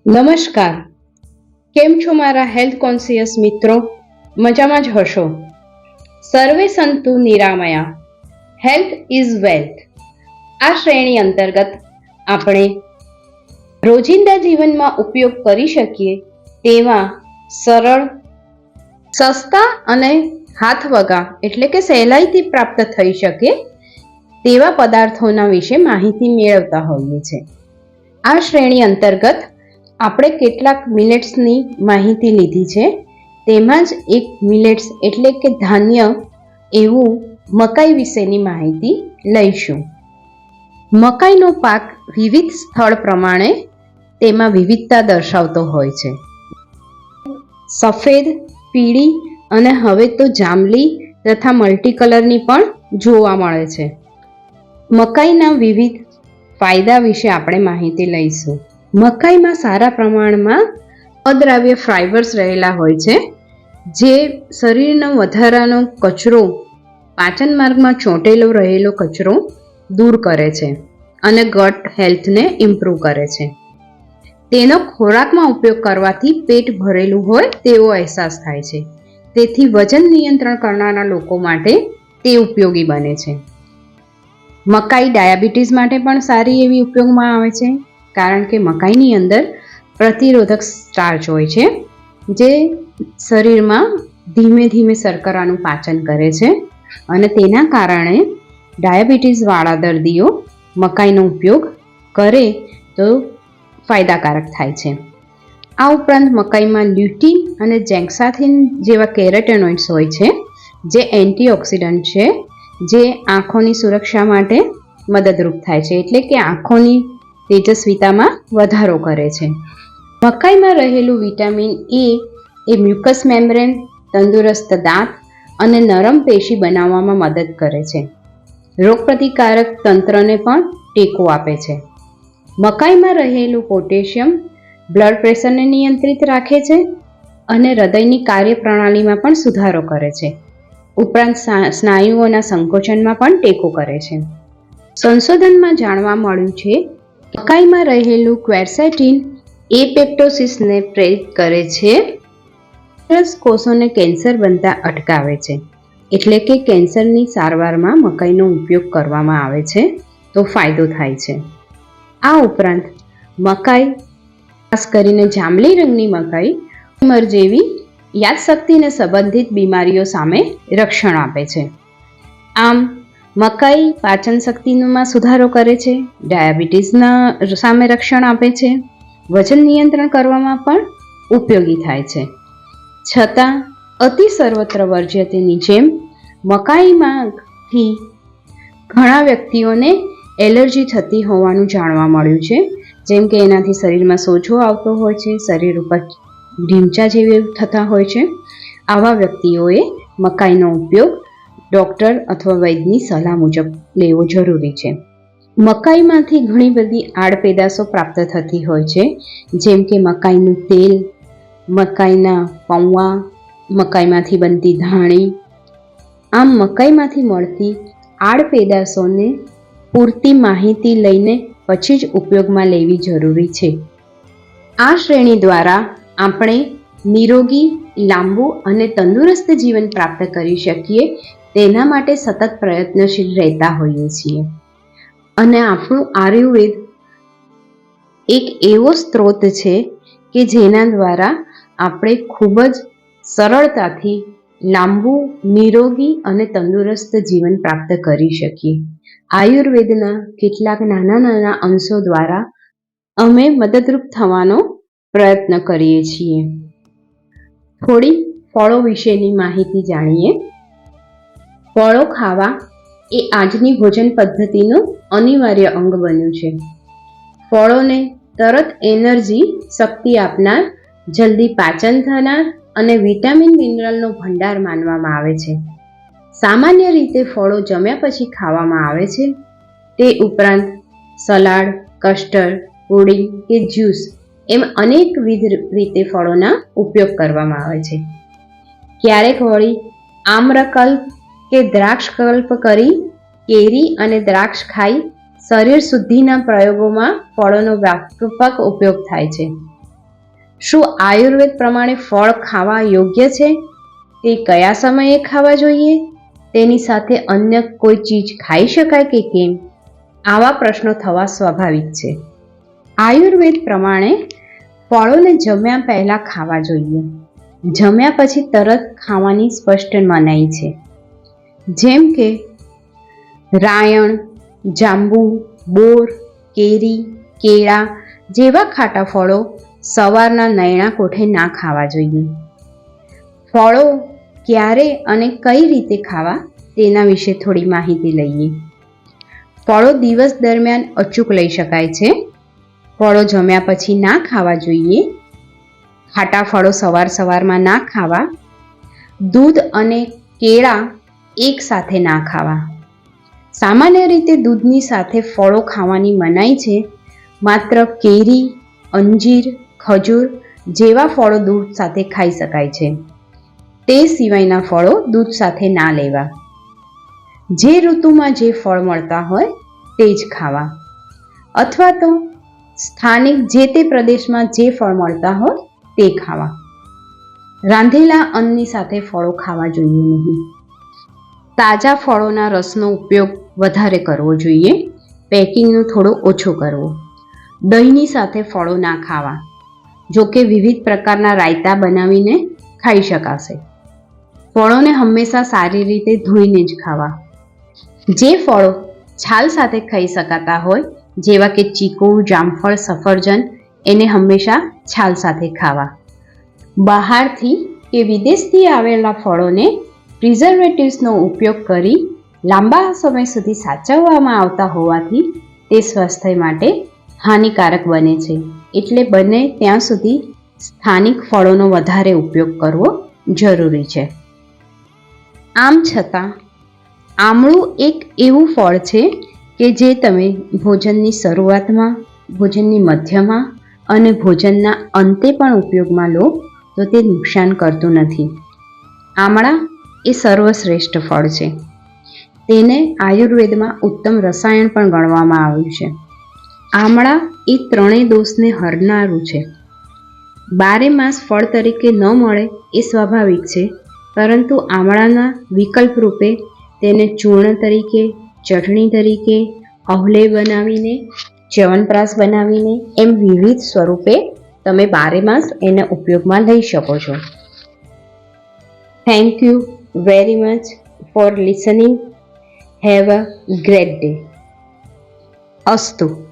નમસ્કાર. કેમ છો મારા હેલ્થ કોન્શિયસ મિત્રો? મજામાં જ હશો. સર્વે સંતુ નિરામયા, હેલ્થ ઇઝ વેલ્થ. આ શ્રેણી અંતર્ગત આપણે રોજિંદા જીવનમાં ઉપયોગ કરી શકીએ તેવા સરળ, સસ્તા અને હાથવગા એટલે કે સહેલાઈથી પ્રાપ્ત થઈ શકે તેવા પદાર્થોના વિશે માહિતી મેળવતા હોઈએ છીએ. આ શ્રેણી અંતર્ગત આપણે કેટલાક મિલેટ્સની માહિતી લીધી છે. તેમાં જ એક મિલેટ્સ એટલે કે ધાન્ય એવું મકાઈ વિશેની માહિતી લઈશું. મકાઈનો પાક વિવિધ સ્થળ પ્રમાણે તેમાં વિવિધતા દર્શાવતો હોય છે. સફેદ, પીળી અને હવે તો જાંબલી તથા મલ્ટી કલરની પણ જોવા મળે છે. મકાઈના વિવિધ ફાયદા વિશે આપણે માહિતી લઈશું. મકાઈમાં સારા પ્રમાણમાં અદ્રાવ્ય ફાઇબર્સ રહેલા હોય છે, જે શરીરનો વધારાનો કચરો, પાચન માર્ગમાં ચોંટેલો રહેલો કચરો દૂર કરે છે અને ગટ હેલ્થને ઇમ્પ્રૂવ કરે છે. તેનો ખોરાકમાં ઉપયોગ કરવાથી પેટ ભરેલું હોય તેવો અહેસાસ થાય છે. તેથી વજન નિયંત્રણ કરનારા લોકો માટે તે ઉપયોગી બને છે. મકાઈ ડાયાબિટીસ માટે પણ સારી એવી ઉપયોગમાં આવે છે, કારણ કે મકાઈની અંદર પ્રતિરોધક સ્ટાર્ચ હોય છે, જે શરીરમાં ધીમે ધીમે શર્કરાનું પાચન કરે છે અને તેના કારણે ડાયાબિટીસવાળા દર્દીઓ મકાઈનો ઉપયોગ કરે તો ફાયદાકારક થાય છે. આ ઉપરાંત મકાઈમાં લ્યુટીન અને ઝેક્સાથિન જેવા કેરોટેનોઇડ્સ હોય છે, જે એન્ટીઓક્સિડન્ટ છે, જે આંખોની સુરક્ષા માટે મદદરૂપ થાય છે, એટલે કે આંખોની તેજસ્વીતામાં વધારો કરે છે. મકાઈમાં રહેલું વિટામિન એ મ્યુકસ મેમ્બ્રેન, તંદુરસ્ત દાંત અને નરમ પેશી બનાવવામાં મદદ કરે છે. રોગપ્રતિકારક તંત્રને પણ ટેકો આપે છે. મકાઈમાં રહેલું પોટેશિયમ બ્લડ પ્રેશરને નિયંત્રિત રાખે છે અને હૃદયની કાર્યપ્રણાલીમાં પણ સુધારો કરે છે. ઉપરાંત સ્નાયુઓના સંકોચનમાં પણ ટેકો કરે છે. સંશોધનમાં જાણવા મળ્યું છે મકાઈમાં રહેલું ક્વેર્સેટિન એપોપ્ટોસિસને પ્રેરિત કરે છે, કોષોને કેન્સર બનતા અટકાવે છે. એટલે કે કેન્સરની સારવારમાં મકાઈનો ઉપયોગ કરવામાં આવે છે તો ફાયદો થાય છે. આ ઉપરાંત મકાઈ, ખાસ કરીને જાંબલી રંગની મકાઈ, ઉંમર જેવી યાદશક્તિને સંબંધિત બીમારીઓ સામે રક્ષણ આપે છે. આમ મકાઈ પાચન શક્તિમાં સુધારો કરે છે, ડાયાબિટીસના સામે રક્ષણ આપે છે, વજન નિયંત્રણ કરવામાં પણ ઉપયોગી થાય છે. છતાં અતિ સર્વત્ર વર્જ્યની જેમ મકાઈમાંથી ઘણા વ્યક્તિઓને એલર્જી થતી હોવાનું જાણવા મળ્યું છે. જેમ કે એનાથી શરીરમાં સોજો આવતો હોય છે, શરીર ઉપર ઢીંચા જેવી થતા હોય છે. આવા વ્યક્તિઓએ મકાઈનો ઉપયોગ ડૉક્ટર અથવા વૈદ્યની સલાહ મુજબ લેવો જરૂરી છે. મકાઈમાંથી ઘણી બધી આડપેદાશો પ્રાપ્ત થતી હોય છે, જેમ કે મકાઈનું તેલ, મકાઈના પૌવા, મકાઈમાંથી બનતી ધાણી. આમ મકાઈમાંથી મળતી આડપેદાશોને પૂરતી માહિતી લઈને પછી જ ઉપયોગમાં લેવી જરૂરી છે. આ શ્રેણી દ્વારા આપણે નિરોગી, લાંબુ અને તંદુરસ્ત જીવન પ્રાપ્ત કરી શકીએ તેના માટે સતત પ્રયત્નશીલ રહેતા હોઈએ છીએ. અને આપણું આયુર્વેદ એક એવો સ્ત્રોત છે કે જેના દ્વારા આપણે ખૂબ જ સરળતાથી લાંબુ, નિરોગી અને તંદુરસ્ત જીવન પ્રાપ્ત કરી શકીએ. આયુર્વેદના કેટલાક નાના નાના અંશો દ્વારા અમે મદદરૂપ થવાનો પ્રયત્ન કરીએ છીએ. થોડી ફળો વિશેની માહિતી જાણીએ. ફળો ખાવા એ આજની ભોજન પદ્ધતિનું અનિવાર્ય અંગ બન્યું છે. ફળોને તરત એનર્જી, શક્તિ આપનાર, જલ્દી પાચન થનાર અને વિટામિન મિનરલનો ભંડાર માનવામાં આવે છે. સામાન્ય રીતે ફળો જમ્યા પછી ખાવામાં આવે છે. તે ઉપરાંત સલાડ, કસ્ટર્ડ, પુડિંગ કે જ્યુસ એમ અનેકવિધ રીતે ફળોના ઉપયોગ કરવામાં આવે છે. ક્યારેક વળી આમ્રકલ્પ કે દ્રાક્ષકલ્પ કરી કેરી અને દ્રાક્ષ ખાઈ શરીર શુદ્ધિના પ્રયોગોમાં ફળોનો વ્યાપક ઉપયોગ થાય છે. શું આયુર્વેદ પ્રમાણે ફળ ખાવા યોગ્ય છે? તે કયા સમયે ખાવા જોઈએ? તેની સાથે અન્ય કોઈ ચીજ ખાઈ શકાય કે કેમ? આવા પ્રશ્નો થવા સ્વાભાવિક છે. આયુર્વેદ પ્રમાણે ફળોને જમ્યા પહેલા ખાવા જોઈએ. જમ્યા પછી તરત ખાવાની સ્પષ્ટ મનાઈ છે. જેમ કે રાયણ, જાંબુ, બોર, કેરી, કેળા જેવા ખાટા ફળો સવારના નયણા કોઠે ના ખાવા જોઈએ. ફળો ક્યારે અને કઈ રીતે ખાવા તેના વિશે થોડી માહિતી લઈએ. ફળો દિવસ દરમિયાન અચૂક લઈ શકાય છે. ફળો જમ્યા પછી ના ખાવા જોઈએ. ખાટા ફળો સવારમાં ના ખાવા. દૂધ અને કેળા એક સાથે ના ખાવા. સામાન્ય રીતે દૂધની સાથે ફળો ખાવાની મનાઈ છે. માત્ર કેરી, અંજીર, ખજૂર જેવા ફળો દૂધ સાથે ખાઈ શકાય છે. તે સિવાયના ફળો દૂધ સાથે ના લેવા. જે ઋતુમાં જે ફળ મળતા હોય તે જ ખાવા, અથવા તો સ્થાનિક જે તે પ્રદેશમાં જે ફળ મળતા હોય તે ખાવા. રાંધેલા અન્નની સાથે ફળો ખાવા જોઈએ નહીં. તાજા ફળોના રસનો ઉપયોગ વધારે કરવો જોઈએ. પેકિંગનો થોડો ઓછો કરવો. દહીંની સાથે ફળો ના ખાવા. જોકે વિવિધ પ્રકારના રાયતા બનાવીને ખાઈ શકાશે. ફળોને હંમેશા સારી રીતે ધોઈને જ ખાવા. જે ફળો છાલ સાથે ખાઈ શકાતા હોય, જેવા કે ચીકુ, જામફળ, સફરજન, એને હંમેશા છાલ સાથે ખાવા. બહારથી કે વિદેશથી આવેલા ફળોને પ્રિઝર્વેટિવ્સનો ઉપયોગ કરી લાંબા સમય સુધી સાચવવામાં આવતા હોવાથી તે સ્વાસ્થ્ય માટે હાનિકારક બને છે. એટલે બને ત્યાં સુધી સ્થાનિક ફળોનો વધારે ઉપયોગ કરવો જરૂરી છે. આમ છતાં આમળું એક એવું ફળ છે કે જે તમે ભોજનની શરૂઆતમાં, ભોજનની મધ્યમાં અને ભોજનના અંતે પણ ઉપયોગમાં લો તો તે નુકસાન કરતું નથી. આમળા એ સર્વશ્રેષ્ઠ ફળ છે. તેને આયુર્વેદમાં ઉત્તમ રસાયણ પણ ગણવામાં આવ્યું છે. આમળા એ ત્રણેય દોષને હરનારું છે. 12 માસ ફળ તરીકે ન મળે એ સ્વાભાવિક છે, પરંતુ આમળાના વિકલ્પ રૂપે તેને ચૂર્ણ તરીકે, ચટણી તરીકે, અવલેહ બનાવીને, ચ્યવનપ્રાશ બનાવીને એમ વિવિધ સ્વરૂપે તમે 12 માસ એને ઉપયોગમાં લઈ શકો છો. Thank you very much for listening. Have a great day. અસ્તુ.